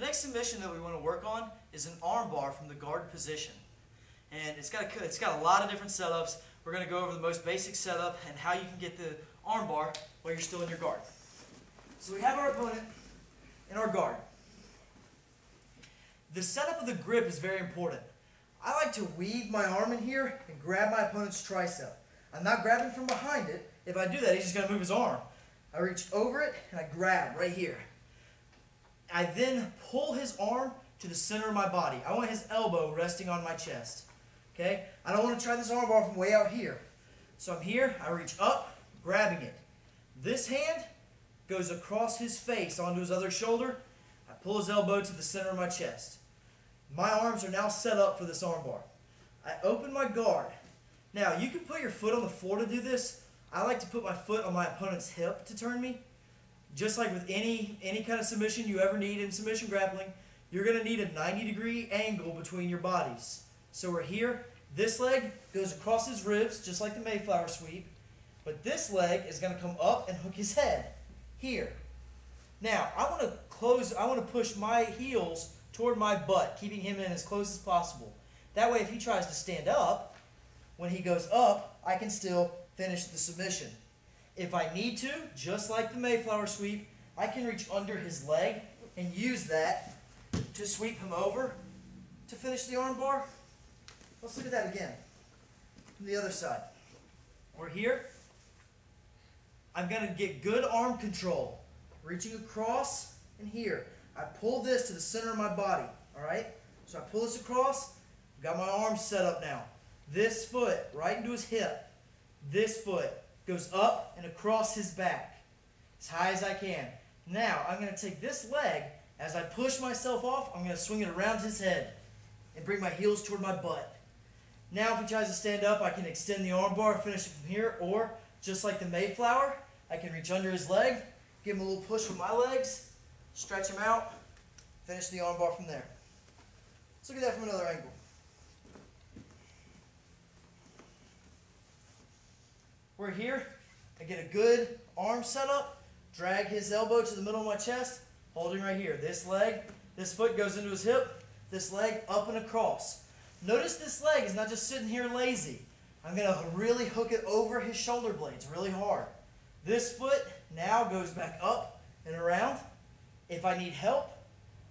next submission that we want to work on is an arm bar from the guard position. And it's got a lot of different setups. We're going to go over the most basic setup and how you can get the arm bar while you're still in your guard. So we have our opponent in our guard. The setup of the grip is very important. I like to weave my arm in here and grab my opponent's tricep. I'm not grabbing from behind it. If I do that, he's just going to move his arm. I reach over it and I grab right here. I then pull his arm to the center of my body. I want his elbow resting on my chest. Okay? I don't want to try this arm bar from way out here. So I'm here, I reach up, grabbing it. This hand goes across his face onto his other shoulder. I pull his elbow to the center of my chest. My arms are now set up for this arm bar. I open my guard. Now, you can put your foot on the floor to do this. I like to put my foot on my opponent's hip to turn me. Just like with any kind of submission you ever need in submission grappling, you're going to need a 90-degree angle between your bodies. So we're here. This leg goes across his ribs, just like the Mayflower sweep. But this leg is going to come up and hook his head here. Now, I want to push my heels toward my butt, keeping him in as close as possible. That way, if he tries to stand up, when he goes up, I can still finish the submission. If I need to, just like the Mayflower sweep, I can reach under his leg and use that to sweep him over to finish the arm bar. Let's look at that again from the other side. We're here. I'm going to get good arm control. Reaching across and here. I pull this to the center of my body. Alright? So I pull this across. I've got my arms set up now. This foot right into his hip. This foot goes up and across his back as high as I can. Now I'm going to take this leg. As I push myself off, I'm going to swing it around his head and bring my heels toward my butt. Now if he tries to stand up, I can extend the arm bar and finish it from here, or just like the Mayflower, I can reach under his leg, give him a little push with my legs, stretch him out, finish the arm bar from there. Let's look at that from another angle. We're here. I get a good arm set up, drag his elbow to the middle of my chest, holding right here. This leg, this foot goes into his hip, this leg up and across. Notice this leg is not just sitting here lazy. I'm going to really hook it over his shoulder blades really hard. This foot now goes back up and around. If I need help,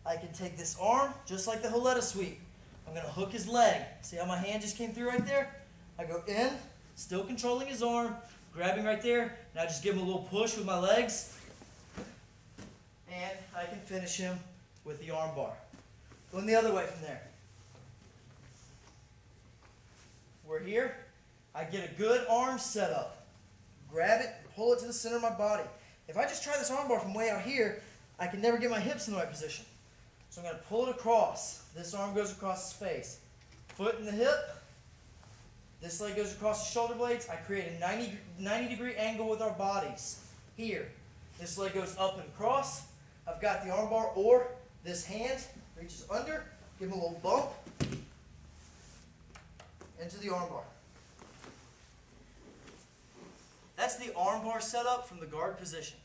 I can take this arm, just like the Holetta sweep. I'm going to hook his leg. See how my hand just came through right there? I go in, still controlling his arm, grabbing right there, and I just give him a little push with my legs, and I can finish him with the arm bar. Going the other way from there. We're here. I get a good arm set up. Grab it, pull it to the center of my body. If I just try this arm bar from way out here, I can never get my hips in the right position. So I'm going to pull it across. This arm goes across his face. Foot in the hip. This leg goes across the shoulder blades. I create a 90-degree angle with our bodies. Here. This leg goes up and across. I've got the arm bar, or this hand reaches under, give him a little bump into the arm bar. That's the arm bar setup from the guard position.